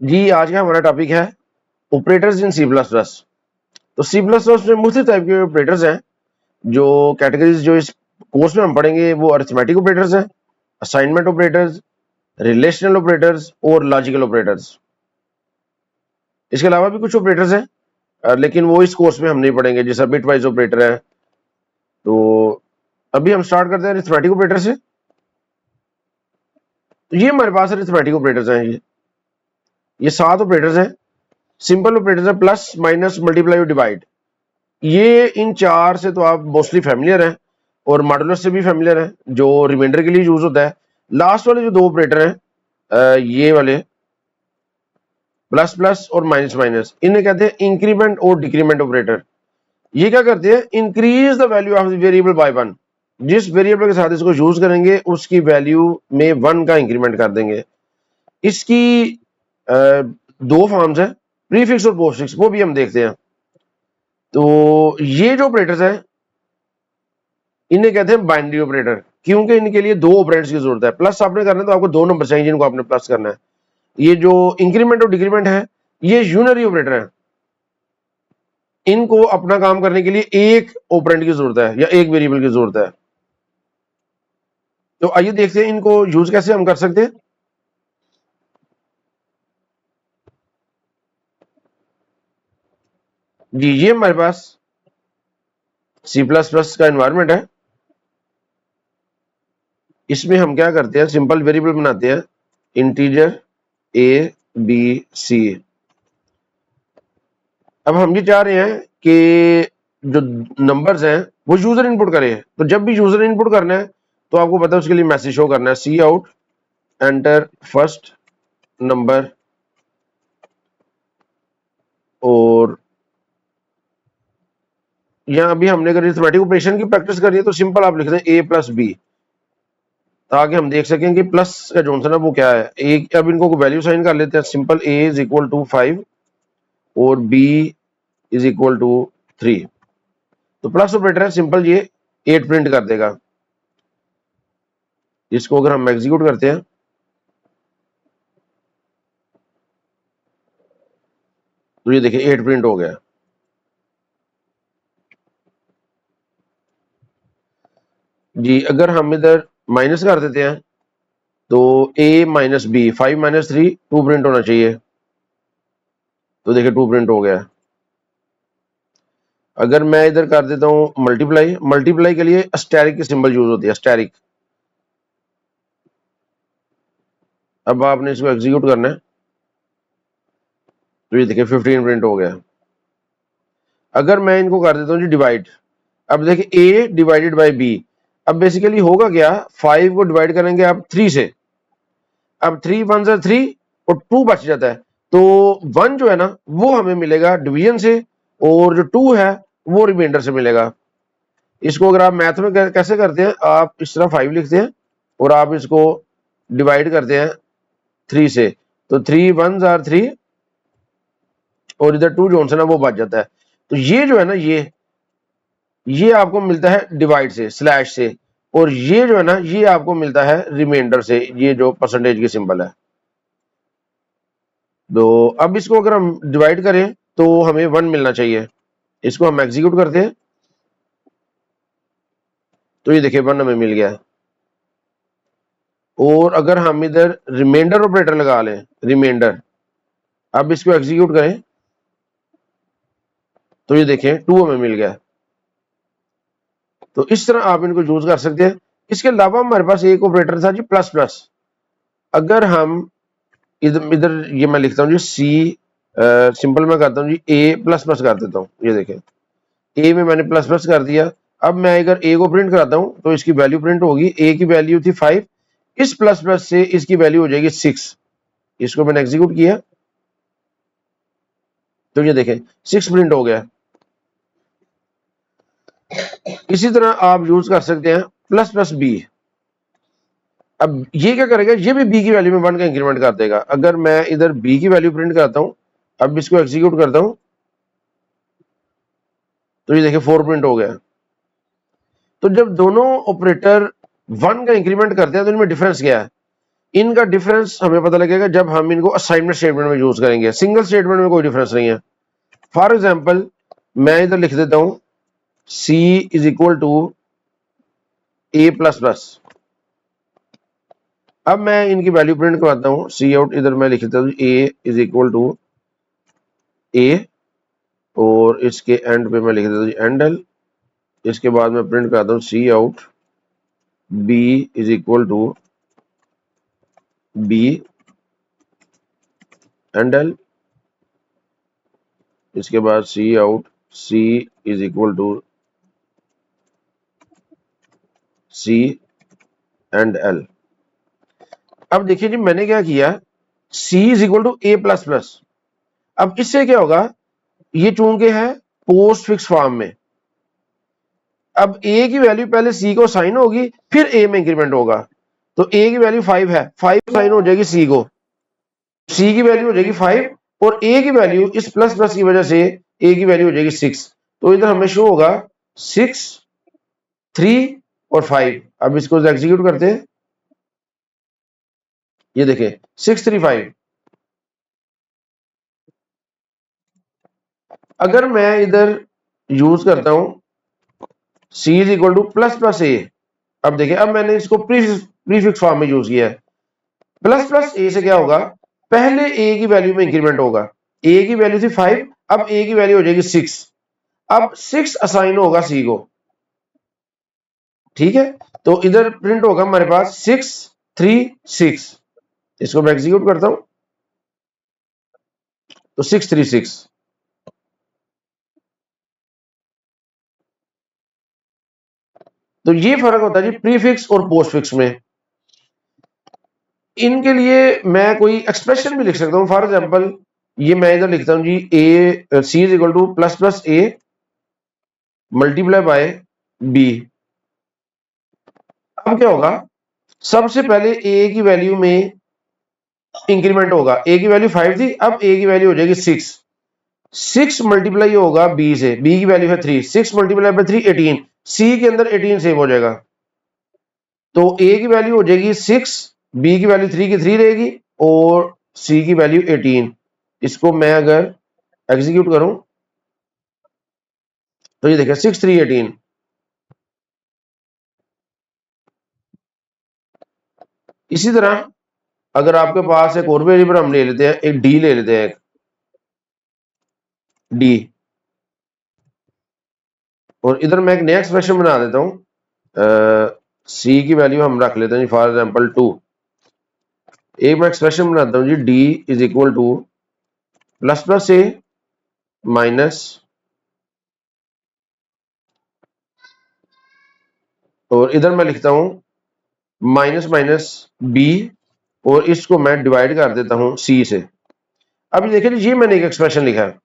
जी आज का हमारा टॉपिक है operators in C plus plus. तो सी प्लस प्लस में मुख्तलिफ टाइप के ऑपरेटर्स हैं। जो कैटेगरीज जो इस कोर्स में हम पढ़ेंगे वो अरिथमेटिक ऑपरेटर्स हैं, असाइनमेंट ऑपरेटर्स, रिलेशनल ऑपरेटर्स और लॉजिकल ऑपरेटर्स। इसके अलावा भी कुछ ऑपरेटर्स हैं लेकिन वो इस कोर्स में हम नहीं पढ़ेंगे, जैसा बिटवाइज ऑपरेटर है। तो अभी हम स्टार्ट करते हैं अरिथमेटिक ऑपरेटर से। तो ये हमारे पास अरिथमेटिक ऑपरेटर्स हैं। ये 7 ऑपरेटर्स हैं। सिंपल ऑपरेटर्स है प्लस माइनस मल्टीप्लाई और डिवाइड। ये इन 4 से तो आप मोस्टली फैमिलियर हैं और मॉडुलस से भी फैमिलियर हैं, जो रिमाइंडर के लिए यूज होता है। लास्ट वाले जो 2 ऑपरेटर हैं ये वाले प्लस प्लस और माइनस माइनस, इन्हें कहते हैं इंक्रीमेंट और डिक्रीमेंट ऑपरेटर। ये क्या करते हैं, increase the value of the variable bye 1। जिस वेरिएबल के साथ इसको यूज करेंगे उसकी वैल्यू में 1 का इंक्रीमेंट कर देंगे। इसकी 2 फॉर्म्स है, प्रीफिक्स और पोस्टफिक्स, वो भी हम देखते हैं। तो ये जो ऑपरेटर्स हैं इन्हें कहते हैं बाइनरी ऑपरेटर, क्योंकि इनके लिए 2 ऑपरेंड्स की जरूरत है। प्लस आपने करना है तो आपको 2 नंबर चाहिए जिनको आपने प्लस करना है। ये जो इंक्रीमेंट और डिक्रीमेंट है ये यूनरी ऑपरेटर है। इनको अपना काम करने के लिए एक ऑपरेंड की जरूरत है या एक वेरिएबल की जरूरत है। तो आइए देखते हैं इनको यूज कैसे हम कर सकते हैं। जी ये हमारे पास सी प्लस प्लस का एनवायरमेंट है। इसमें हम क्या करते हैं, सिंपल वेरिएबल बनाते हैं, इंटीजर ए बी सी। अब हम ये चाह रहे हैं कि जो नंबर्स हैं वो यूजर इनपुट करे। तो जब भी यूजर इनपुट करना है तो आपको पता है उसके लिए मैसेज शो करना है, सी आउट एंटर फर्स्ट नंबर। और यहाँ अभी हमने अगर अरिथमेटिक ऑपरेशन की प्रैक्टिस करी है तो सिंपल आप लिख दें ए प्लस बी, ताकि हम देख सकें कि प्लस का जो है ना वो क्या है। एक अब इनको वैल्यू साइन कर लेते हैं, simple A is equal to 5 और बी इज इक्वल टू 3। तो प्लस ऑपरेटर है, सिंपल ये 8 प्रिंट कर देगा। इसको अगर हम एग्जीक्यूट करते हैं तो ये देखिए 8 प्रिंट हो गया। जी अगर हम इधर माइनस कर देते हैं तो a minus B 5 minus 3 2 print होना चाहिए। तो देखिए 2 प्रिंट हो गया। अगर मैं इधर कर देता हूं मल्टीप्लाई, मल्टीप्लाई के लिए अस्टेरिक की सिंबल यूज होती है, अस्टेरिक। अब आपने इसको एग्जीक्यूट करना है तो ये देखिए 15 प्रिंट हो गया। अगर मैं इनको कर देता हूँ जी डिवाइड, अब देखिए a डिवाइडेड बाई b। अब बेसिकली होगा क्या, 5 को डिवाइड करेंगे आप 3 से। अब 3 1 से 3 और 2 बच जाता है। तो 1 जो है ना वो हमें मिलेगा डिवीजन से और जो 2 है वो रिमाइंडर से मिलेगा। इसको अगर आप मैथ में कैसे करते हैं, आप इस तरह 5 लिखते हैं और आप इसको डिवाइड करते हैं 3 से। तो 3 1 आर 3 और इधर 2 जो है ना वो बच जाता है। तो ये जो है ना ये आपको मिलता है डिवाइड से, स्लैश से। और ये जो है ना ये आपको मिलता है रिमाइंडर से, ये जो परसेंटेज की सिंबल है। तो अब इसको अगर हम डिवाइड करें तो हमें 1 मिलना चाहिए। इसको हम एग्जीक्यूट करते हैं तो ये देखिए 1 हमें मिल गया। और अगर हम इधर रिमाइंडर ऑपरेटर लगा लें, रिमाइंडर, अब इसको एग्जीक्यूट करें तो ये देखें 2 हमें मिल गया। तो इस तरह आप इनको यूज कर सकते हैं। इसके अलावा हमारे पास एक ऑपरेटर था जी प्लस प्लस। अगर हम इधर इधर ये मैं लिखता हूँ जी सी, सिंपल मैं करता हूँ जी ए प्लस प्लस कर देता हूँ। ये देखें ए में मैंने प्लस प्लस कर दिया। अब मैं अगर ए को प्रिंट कराता हूँ तो इसकी वैल्यू प्रिंट होगी। ए की वैल्यू थी 5, इस प्लस प्लस से इसकी वैल्यू हो जाएगी 6। इसको मैंने एग्जीक्यूट किया तो ये देखें 6 प्रिंट हो गया। इसी तरह आप यूज कर सकते हैं प्लस प्लस बी। अब ये क्या करेगा, ये भी बी की वैल्यू में 1 का इंक्रीमेंट कर देगा। अगर मैं इधर बी की वैल्यू प्रिंट करता हूं, अब इसको एग्जीक्यूट करता हूं तो ये देखिए 4 प्रिंट हो गया। तो जब दोनों ऑपरेटर 1 का इंक्रीमेंट करते हैं तो इनमें डिफरेंस क्या है, इनका डिफरेंस हमें पता लगेगा जब हम इनको असाइनमेंट स्टेटमेंट में यूज करेंगे। सिंगल स्टेटमेंट में कोई डिफरेंस नहीं है। फॉर एग्जाम्पल मैं इधर लिख देता हूं C is equal to A plus plus. अब मैं इनकी वैल्यू प्रिंट करवाता हूं। सी आउट इधर मैं लिख देता हूं ए इज इक्वल टू ए, और इसके एंड पे मैं लिख देता हूं एंड एल। इसके बाद मैं प्रिंट करता हूं cout B is equal to B endl. इसके बाद cout C is equal to C endl. अब देखिए जी मैंने क्या किया, C is equal to A plus plus. अब इससे क्या होगा, ये चूंकि है पोस्ट फिक्स फॉर्म में, अब ए की वैल्यू पहले सी को साइन होगी फिर ए में इंक्रीमेंट होगा। तो ए की वैल्यू 5 है, 5 साइन हो जाएगी सी को, सी की वैल्यू हो जाएगी 5 और ए की वैल्यू इस प्लस प्लस की वजह से ए की वैल्यू हो जाएगी 6। तो इधर हमें शो होगा 6, 3 और 5। अब इसको एग्जीक्यूट करते हैं, ये देखें 6, 3, 5। अगर मैं इधर यूज करता हूं C is equal to plus plus A, अब देखिए अब मैंने इसको प्रीफिक्स फॉर्म में यूज किया है। प्लस प्लस ए से क्या होगा, पहले ए की वैल्यू में इंक्रीमेंट होगा। ए की वैल्यू थी 5, अब ए की वैल्यू हो जाएगी 6। अब 6 असाइन होगा सी को, ठीक है। तो इधर प्रिंट होगा हमारे पास 6, 3, 6। इसको मैं एग्जीक्यूट करता हूं तो 6, 3, 6। तो ये फर्क होता है जी प्रीफिक्स और पोस्टफिक्स में। इनके लिए मैं कोई एक्सप्रेशन भी लिख सकता हूं। फॉर एग्जांपल ये मैं इधर लिखता हूं जी A C is equal to plus plus A multiply by B. अब क्या होगा, सबसे पहले ए की वैल्यू में इंक्रीमेंट होगा। ए की वैल्यू 5 थी, अब ए की वैल्यू हो जाएगी 6। 6 मल्टीप्लाई होगा बी से, बी की वैल्यू है 3, 6 मल्टीप्लाई बाय 3 18। सी के अंदर 18 सेव हो जाएगा, तो ए की वैल्यू हो जाएगी 6, बी की वैल्यू 3 की 3 रहेगी और सी की वैल्यू 18। इसको मैं अगर एग्जीक्यूट करूं तो ये देखिए 6, 3, 18। इसी तरह अगर आपके पास एक और वेरिएबल हम ले लेते हैं, एक डी ले लेते हैं, एक डी, और इधर मैं एक नया एक्सप्रेशन बना देता हूं। सी की वैल्यू हम रख लेते हैं फॉर एग्जांपल 2। एक मैं एक्सप्रेशन बनाता हूं G D is equal to plus plus A minus, और इधर मैं लिखता हूं माइनस माइनस बी, और इसको मैं डिवाइड कर देता हूं सी से। अब देखिए ये मैंने एक एक्सप्रेशन लिखा है।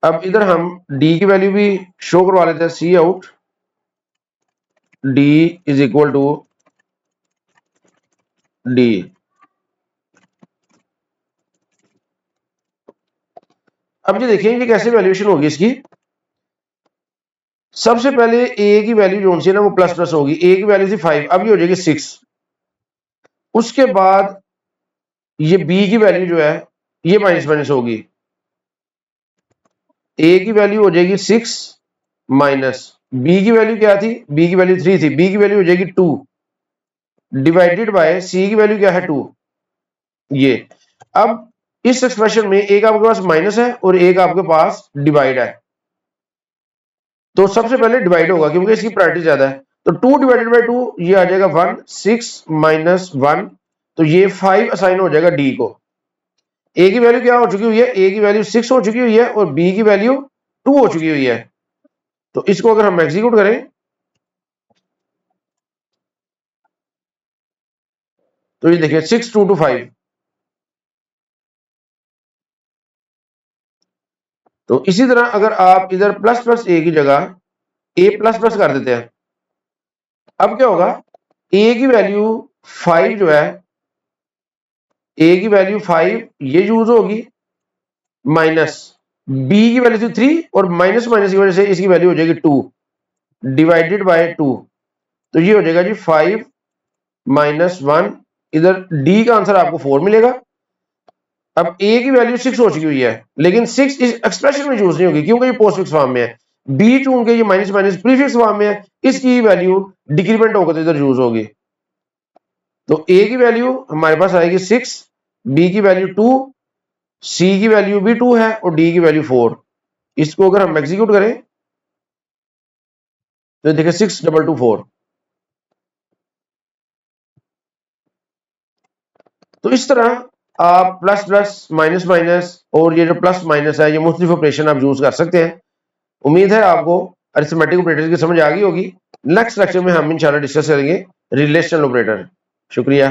अब इधर हम डी की वैल्यू भी शो करवा लेते हैं, cout D is equal to D. अब ये देखिए ये कैसे वैल्यूएशन होगी इसकी। सबसे पहले ए की वैल्यू जो सी है ना वो प्लस प्लस होगी, ए की वैल्यू थी 5, अब ये हो जाएगी 6। उसके बाद ये बी की वैल्यू जो है ये माइनस माइनस होगी, ए की वैल्यू हो जाएगी 6 माइनस बी की वैल्यू क्या थी, बी की वैल्यू 3 थी, बी की वैल्यू हो जाएगी 2 डिवाइडेड बाय सी की वैल्यू क्या है 2। ये अब इस एक्सप्रेशन में एक आपके पास माइनस है और एक आपके पास डिवाइड है, तो सबसे पहले डिवाइड होगा क्योंकि इसकी प्रायोरिटी ज्यादा है। तो 2 डिवाइडेड बाय 2 ये आ जाएगा 1, 6 माइनस 1, तो ये 5 असाइन हो जाएगा डी को। ए की वैल्यू क्या हो चुकी हुई है, ए की वैल्यू 6 हो चुकी हुई है और बी की वैल्यू 2 हो चुकी हुई है। तो इसको अगर हम एग्जीक्यूट करें तो ये देखिए 6, 2 to 5। तो इसी तरह अगर आप इधर प्लस प्लस ए की जगह ए प्लस प्लस कर देते हैं, अब क्या होगा, ए की वैल्यू 5 जो है, ए की वैल्यू 5 ये यूज होगी, माइनस बी की वैल्यू थी 3 और माइनस माइनस की वजह से इसकी वैल्यू हो जाएगी 2 डिवाइडेड बाय 2। तो ये हो जाएगा जी 5 माइनस 1 इधर डी का आंसर आपको 4 मिलेगा। अब ए की वैल्यू 6 हो चुकी हुई है, लेकिन 6 इस एक्सप्रेशन में यूज नहीं होगी क्योंकि ये पोस्ट फिक्स फॉर्म में है। बी चूंकि ये माइनस माइनस प्रीफिक्स फॉर्म में है, इसकी वैल्यू डिक्रीमेंट होकर तो इधर यूज होगी। तो ए की वैल्यू हमारे पास आएगी 6, बी की वैल्यू 2, सी की वैल्यू भी 2 है और डी की वैल्यू 4। इसको अगर हम एग्जीक्यूट करें तो देखिए 6224। तो इस तरह आप प्लस प्लस माइनस माइनस और ये जो प्लस माइनस है, ये मुख्तलिफ ऑपरेशन आप यूज कर सकते हैं। उम्मीद है आपको अरिथमेटिक ऑपरेटर की समझ आ गई होगी। नेक्स्ट लेक्चर में हम इंशाल्लाह डिस्कस करेंगे रिलेशनल ऑपरेटर। शुक्रिया।